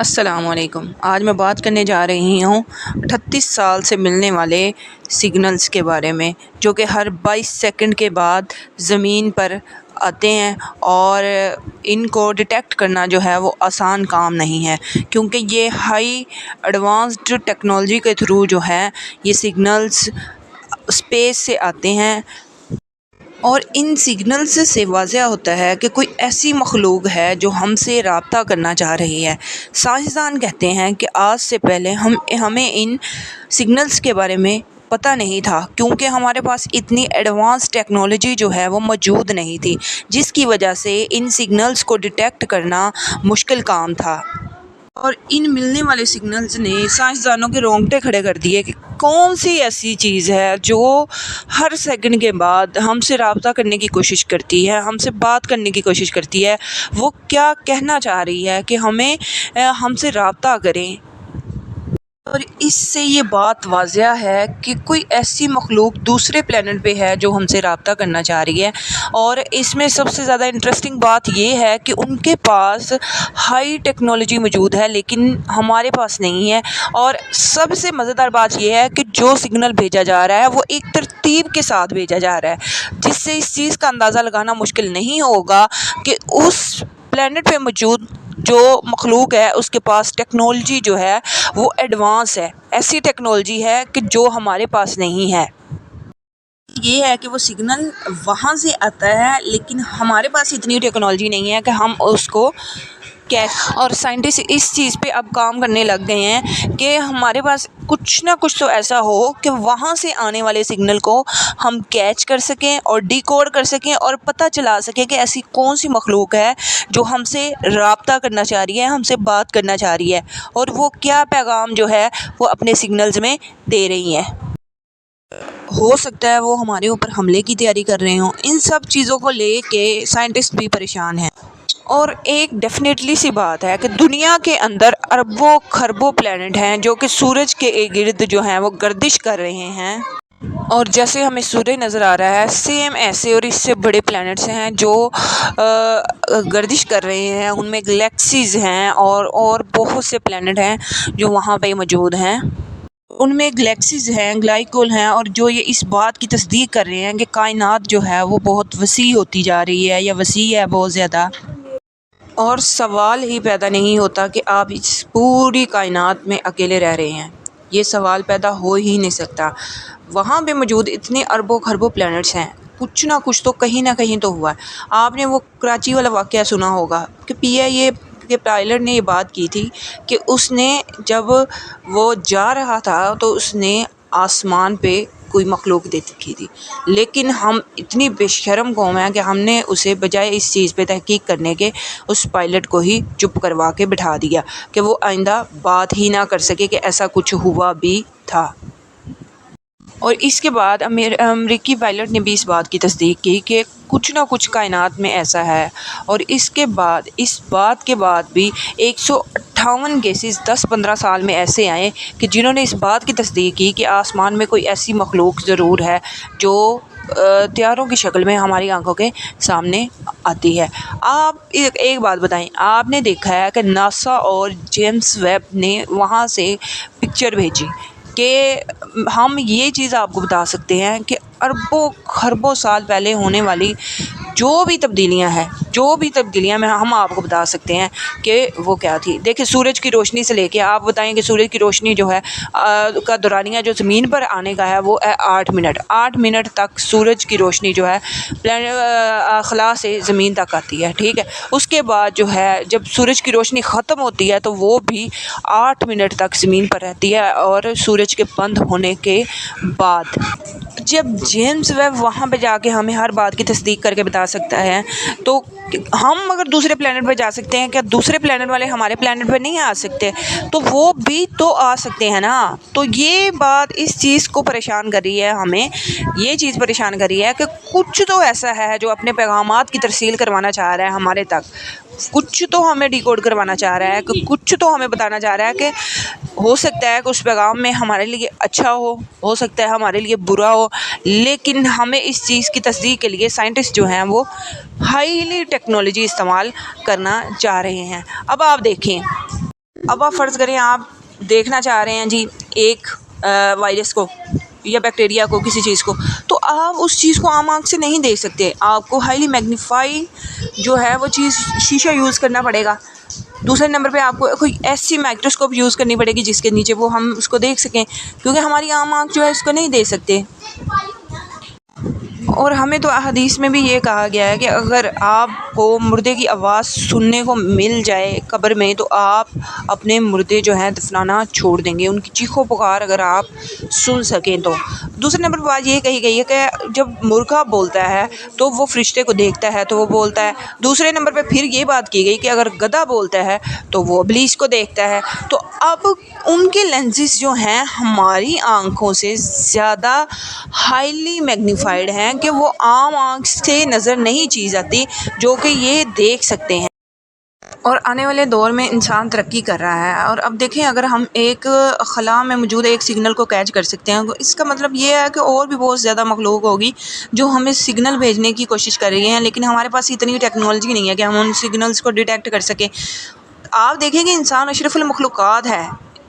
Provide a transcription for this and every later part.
السلام علیکم۔ آج میں بات کرنے جا رہی ہوں 38 سال سے ملنے والے سگنلز کے بارے میں، جو کہ ہر 22 سیکنڈ کے بعد زمین پر آتے ہیں، اور ان کو ڈیٹیکٹ کرنا جو ہے وہ آسان کام نہیں ہے، کیونکہ یہ ہائی ایڈوانسڈ ٹیکنالوجی کے تھرو جو ہے یہ سگنلز اسپیس سے آتے ہیں، اور ان سگنلز سے واضح ہوتا ہے کہ کوئی ایسی مخلوق ہے جو ہم سے رابطہ کرنا چاہ رہی ہے۔ سائنسدان کہتے ہیں کہ آج سے پہلے ہمیں ان سگنلز کے بارے میں پتہ نہیں تھا، کیونکہ ہمارے پاس اتنی ایڈوانس ٹیکنالوجی جو ہے وہ موجود نہیں تھی، جس کی وجہ سے ان سگنلز کو ڈیٹیکٹ کرنا مشکل کام تھا۔ اور ان ملنے والے سگنلز نے سائنسدانوں کے رونگٹے کھڑے کر دیے کہ کون سی ایسی چیز ہے جو ہر سیکنڈ کے بعد ہم سے رابطہ کرنے کی کوشش کرتی ہے، ہم سے بات کرنے کی کوشش کرتی ہے، وہ کیا کہنا چاہ رہی ہے کہ ہم سے رابطہ کریں۔ اور اس سے یہ بات واضح ہے کہ کوئی ایسی مخلوق دوسرے پلینٹ پہ ہے جو ہم سے رابطہ کرنا چاہ رہی ہے، اور اس میں سب سے زیادہ انٹرسٹنگ بات یہ ہے کہ ان کے پاس ہائی ٹیکنالوجی موجود ہے لیکن ہمارے پاس نہیں ہے، اور سب سے مزیدار بات یہ ہے کہ جو سگنل بھیجا جا رہا ہے وہ ایک ترتیب کے ساتھ بھیجا جا رہا ہے، جس سے اس چیز کا اندازہ لگانا مشکل نہیں ہوگا کہ اس پلینٹ پہ موجود جو مخلوق ہے اس کے پاس ٹیکنالوجی جو ہے وہ ایڈوانس ہے، ایسی ٹیکنالوجی ہے کہ جو ہمارے پاس نہیں ہے۔ یہ ہے کہ وہ سگنل وہاں سے آتا ہے لیکن ہمارے پاس اتنی ٹیکنالوجی نہیں ہے کہ ہم اس کو اور سائنٹسٹ اس چیز پہ اب کام کرنے لگ گئے ہیں کہ ہمارے پاس کچھ نہ کچھ تو ایسا ہو کہ وہاں سے آنے والے سگنل کو ہم کیچ کر سکیں اور ڈی کوڈ کر سکیں، اور پتہ چلا سکیں کہ ایسی کون سی مخلوق ہے جو ہم سے رابطہ کرنا چاہ رہی ہے، ہم سے بات کرنا چاہ رہی ہے، اور وہ کیا پیغام جو ہے وہ اپنے سگنلز میں دے رہی ہے۔ ہو سکتا ہے وہ ہمارے اوپر حملے کی تیاری کر رہے ہوں۔ ان سب چیزوں کو لے کے سائنٹسٹ بھی پریشان ہیں، اور ایک ڈیفینیٹلی سی بات ہے کہ دنیا کے اندر اربوں خربوں پلینٹ ہیں جو کہ سورج کے گرد جو ہیں وہ گردش کر رہے ہیں، اور جیسے ہمیں سورج نظر آ رہا ہے سیم ایسے اور اس سے بڑے پلینٹس ہیں جو گردش کر رہے ہیں، ان میں گلیکسیز ہیں اور بہت سے پلینٹ ہیں جو وہاں پہ موجود ہیں، ان میں گلیکسیز ہیں، گلائکول ہیں، اور جو یہ اس بات کی تصدیق کر رہے ہیں کہ کائنات جو ہے وہ بہت وسیع ہوتی جا رہی ہے، یا وسیع ہے بہت زیادہ، اور سوال ہی پیدا نہیں ہوتا کہ آپ اس پوری کائنات میں اکیلے رہ رہے ہیں، یہ سوال پیدا ہو ہی نہیں سکتا۔ وہاں پہ موجود اتنے اربوں خربوں پلینٹس ہیں، کچھ نہ کچھ تو کہیں نہ کہیں تو ہوا ہے۔ آپ نے وہ کراچی والا واقعہ سنا ہوگا کہ پی آئی اے کے پائلٹ نے یہ بات کی تھی کہ اس نے جب وہ جا رہا تھا تو اس نے آسمان پہ کوئی مخلوق دیکھی تھی، لیکن ہم اتنی بے شرم قوم ہیں کہ ہم نے اسے بجائے اس چیز پہ تحقیق کرنے کے اس پائلٹ کو ہی چپ کروا کے بٹھا دیا کہ وہ آئندہ بات ہی نہ کر سکے کہ ایسا کچھ ہوا بھی تھا۔ اور اس کے بعد امریکی پائلٹ نے بھی اس بات کی تصدیق کی کہ کچھ نہ کچھ کائنات میں ایسا ہے، اور اس بات کے بعد بھی 158 کیسز 10-15 سال میں ایسے آئے کہ جنہوں نے اس بات کی تصدیق کی کہ آسمان میں کوئی ایسی مخلوق ضرور ہے جو طیاروں کی شکل میں ہماری آنکھوں کے سامنے آتی ہے۔ آپ ایک بات بتائیں، آپ نے دیکھا ہے کہ ناسا اور جیمس ویب نے وہاں سے پکچر بھیجی کہ ہم یہ چیز آپ کو بتا سکتے ہیں کہ اربوں خربوں سال پہلے ہونے والی جو بھی تبدیلیاں میں ہم آپ کو بتا سکتے ہیں کہ وہ کیا تھی۔ دیکھیں، سورج کی روشنی سے لے کے آپ بتائیں کہ سورج کی روشنی جو ہے کا دورانیہ جو زمین پر آنے کا ہے وہ ہے 8 منٹ تک سورج کی روشنی جو ہے خلا سے زمین تک آتی ہے، ٹھیک ہے۔ اس کے بعد جو ہے جب سورج کی روشنی ختم ہوتی ہے تو وہ بھی 8 منٹ تک زمین پر رہتی ہے، اور سورج کے بند ہونے کے بعد جب جیمس ویب وہاں پہ جا کے ہمیں ہر بات کی تصدیق کر کے بتا سکتا ہے، تو ہم اگر دوسرے پلینٹ پہ جا سکتے ہیں، کیا دوسرے پلینٹ والے ہمارے پلینٹ پہ نہیں آ سکتے؟ تو وہ بھی تو آ سکتے ہیں نا۔ تو یہ بات اس چیز کو پریشان کر رہی ہے، ہمیں یہ چیز پریشان کر رہی ہے کہ کچھ تو ایسا ہے جو اپنے پیغامات کی ترسیل کروانا چاہ رہا ہے ہمارے تک، کچھ تو ہمیں ڈی کوڈ کروانا چاہ رہا ہے، کہ کچھ تو ہمیں بتانا چاہ رہا ہے کہ ہو سکتا ہے کہ اس پیغام میں ہمارے لیے اچھا ہو سکتا ہے ہمارے لیے برا ہو، لیکن ہمیں اس چیز کی تصدیق کے لیے سائنٹسٹ جو ہیں وہ ہائیلی ٹیکنالوجی استعمال کرنا چاہ رہے ہیں۔ اب آپ دیکھیں اب آپ فرض کریں آپ دیکھنا چاہ رہے ہیں جی ایک وائرس کو یا بیکٹیریا کو، کسی چیز کو، تو آپ اس چیز کو عام آنکھ سے نہیں دیکھ سکتے، آپ کو ہائیلی میگنیفائی جو ہے وہ چیز شیشہ یوز کرنا پڑے گا۔ دوسرے نمبر پہ آپ کو کوئی ایسی مائکروسکوپ یوز کرنی پڑے گی جس کے نیچے وہ ہم اس کو دیکھ سکیں، کیونکہ ہماری عام آنکھ جو ہے اس کو نہیں دیکھ سکتے۔ اور ہمیں تو احادیث میں بھی یہ کہا گیا ہے کہ اگر آپ کو مردے کی آواز سننے کو مل جائے قبر میں تو آپ اپنے مردے جو ہیں دفنانا چھوڑ دیں گے، ان کی چیخ و پکار اگر آپ سن سکیں تو۔ دوسرے نمبر پر بات یہ کہی گئی ہے کہ جب مرغا بولتا ہے تو وہ فرشتے کو دیکھتا ہے تو وہ بولتا ہے۔ دوسرے نمبر پہ پھر یہ بات کی گئی کہ اگر گدھا بولتا ہے تو وہ ابلیس کو دیکھتا ہے۔ تو اب ان کے لینسز جو ہیں ہماری آنکھوں سے زیادہ ہائیلی میگنیفائڈ ہیں کہ وہ عام آنکھ سے نظر نہیں چیز آتی جو کہ یہ دیکھ سکتے ہیں۔ اور آنے والے دور میں انسان ترقی کر رہا ہے، اور اب دیکھیں اگر ہم ایک خلا میں موجود ایک سگنل کو کیچ کر سکتے ہیں تو اس کا مطلب یہ ہے کہ اور بھی بہت زیادہ مخلوق ہوگی جو ہمیں سگنل بھیجنے کی کوشش کر رہی ہیں، لیکن ہمارے پاس اتنی ٹیکنالوجی نہیں ہے کہ ہم ان سگنلز کو ڈیٹیکٹ کر سکیں۔ آپ دیکھیں کہ انسان اشرف المخلوقات ہے،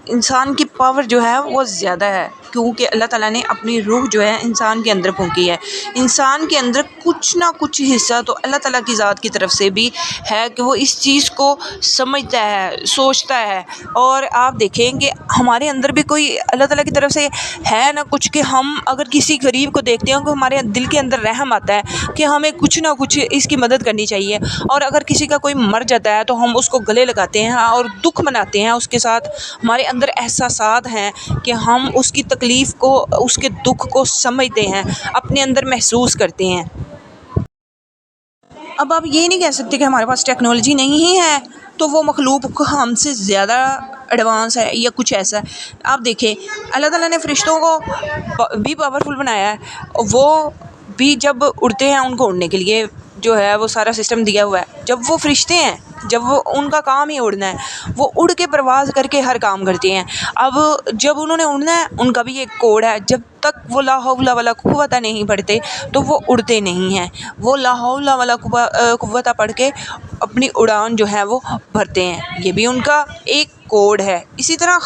انسان کی پاور جو ہے وہ زیادہ ہے، کیونکہ اللہ تعالیٰ نے اپنی روح جو ہے انسان کے اندر پھونکی ہے۔ انسان کے اندر کچھ نہ کچھ حصہ تو اللہ تعالیٰ کی ذات کی طرف سے بھی ہے کہ وہ اس چیز کو سمجھتا ہے، سوچتا ہے۔ اور آپ دیکھیں کہ ہمارے اندر بھی کوئی اللہ تعالیٰ کی طرف سے ہے نہ کچھ کہ ہم اگر کسی غریب کو دیکھتے ہیں تو ہمارے دل کے اندر رحم آتا ہے کہ ہمیں کچھ نہ کچھ اس کی مدد کرنی چاہیے، اور اگر کسی کا کوئی مر جاتا ہے تو ہم اس کو گلے لگاتے ہیں اور دکھ مناتے ہیں اس کے ساتھ۔ ہمارے اندر احساسات ہیں کہ ہم اس کی تکلیف کو، اس کے دکھ کو سمجھتے ہیں، اپنے اندر محسوس کرتے ہیں۔ اب آپ یہ نہیں کہہ سکتے کہ ہمارے پاس ٹیکنالوجی نہیں ہی ہے تو وہ مخلوق ہم سے زیادہ ایڈوانس ہے یا کچھ ایسا ہے۔ آپ دیکھیں اللہ تعالیٰ نے فرشتوں کو بھی پاورفل بنایا ہے، وہ بھی جب اڑتے ہیں ان کو اڑنے کے لیے جو ہے وہ سارا سسٹم دیا ہوا ہے۔ جب وہ فرشتے ہیں، جب وہ ان کا کام ہی اڑنا ہے، وہ اڑ کے پرواز کر کے ہر کام کرتے ہیں۔ اب جب انہوں نے اڑنا ہے ان کا بھی ایک کوڈ ہے، جب تک وہ لا حول ولا قوت نہیں پڑھتے تو وہ اڑتے نہیں ہیں۔ وہ لا حول ولا قوت پڑھ کے اپنی اڑان جو ہے وہ بھرتے ہیں، یہ بھی ان کا ایک کوڈ ہے۔ اسی طرح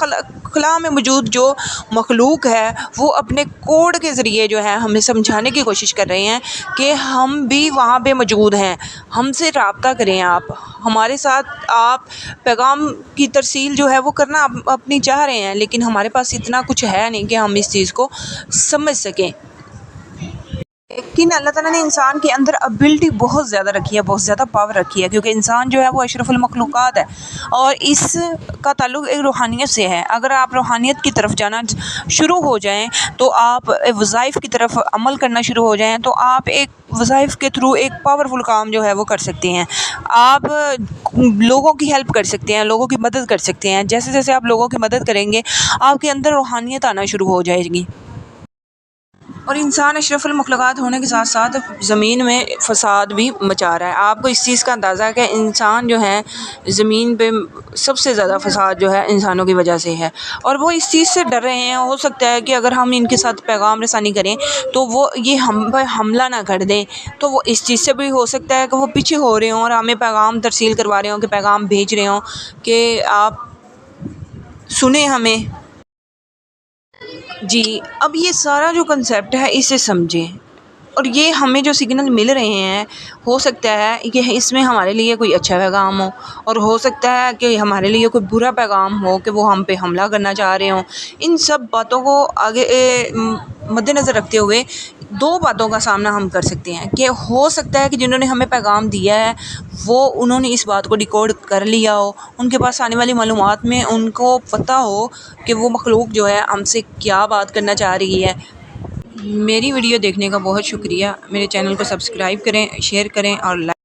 خلا میں موجود جو مخلوق ہے وہ اپنے کوڈ کے ذریعے جو ہے ہمیں سمجھانے کی کوشش کر رہے ہیں کہ ہم بھی وہاں پہ موجود ہیں، ہم سے رابطہ کریں، آپ ہمارے ساتھ آپ پیغام کی ترسیل جو ہے وہ کرنا اپنی چاہ رہے ہیں، لیکن ہمارے پاس اتنا کچھ ہے نہیں کہ ہم اس چیز کو سمجھ سکیں۔ لیکن اللہ تعالیٰ نے انسان کے اندر ابیلٹی بہت زیادہ رکھی ہے، بہت زیادہ پاور رکھی ہے، کیونکہ انسان جو ہے وہ اشرف المخلوقات ہے اور اس کا تعلق ایک روحانیت سے ہے۔ اگر آپ روحانیت کی طرف جانا شروع ہو جائیں تو آپ وظائف کی طرف عمل کرنا شروع ہو جائیں تو آپ ایک وظائف کے تھرو ایک پاورفل کام جو ہے وہ کر سکتے ہیں۔ آپ لوگوں کی ہیلپ کر سکتے ہیں، لوگوں کی مدد کر سکتے ہیں۔ جیسے جیسے آپ لوگوں کی مدد کریں گے آپ کے اندر روحانیت آنا شروع ہو جائے گی۔ اور انسان اشرف المخلوقات ہونے کے ساتھ ساتھ زمین میں فساد بھی مچا رہا ہے۔ آپ کو اس چیز کا اندازہ ہے کہ انسان جو ہے زمین پہ سب سے زیادہ فساد جو ہے انسانوں کی وجہ سے ہے، اور وہ اس چیز سے ڈر رہے ہیں۔ ہو سکتا ہے کہ اگر ہم ان کے ساتھ پیغام رسانی کریں تو وہ یہ ہم پہ حملہ نہ کر دیں، تو وہ اس چیز سے بھی ہو سکتا ہے کہ وہ پیچھے ہو رہے ہوں اور ہمیں پیغام ترسیل کروا رہے ہوں، کہ پیغام بھیج رہے ہوں کہ آپ سنیں ہمیں۔ جی اب یہ سارا جو کنسیپٹ ہے اسے سمجھیں، اور یہ ہمیں جو سگنل مل رہے ہیں ہو سکتا ہے کہ اس میں ہمارے لیے کوئی اچھا پیغام ہو، اور ہو سکتا ہے کہ ہمارے لیے کوئی برا پیغام ہو کہ وہ ہم پہ حملہ کرنا چاہ رہے ہوں۔ ان سب باتوں کو آگے مد نظر رکھتے ہوئے دو باتوں کا سامنا ہم کر سکتے ہیں کہ ہو سکتا ہے کہ جنہوں نے ہمیں پیغام دیا ہے وہ انہوں نے اس بات کو ڈیکوڈ کر لیا ہو، ان کے پاس آنے والی معلومات میں ان کو پتہ ہو کہ وہ مخلوق جو ہے ہم سے کیا بات کرنا چاہ رہی ہے۔ میری ویڈیو دیکھنے کا بہت شکریہ، میرے چینل کو سبسکرائب کریں، شیئر کریں اور لائک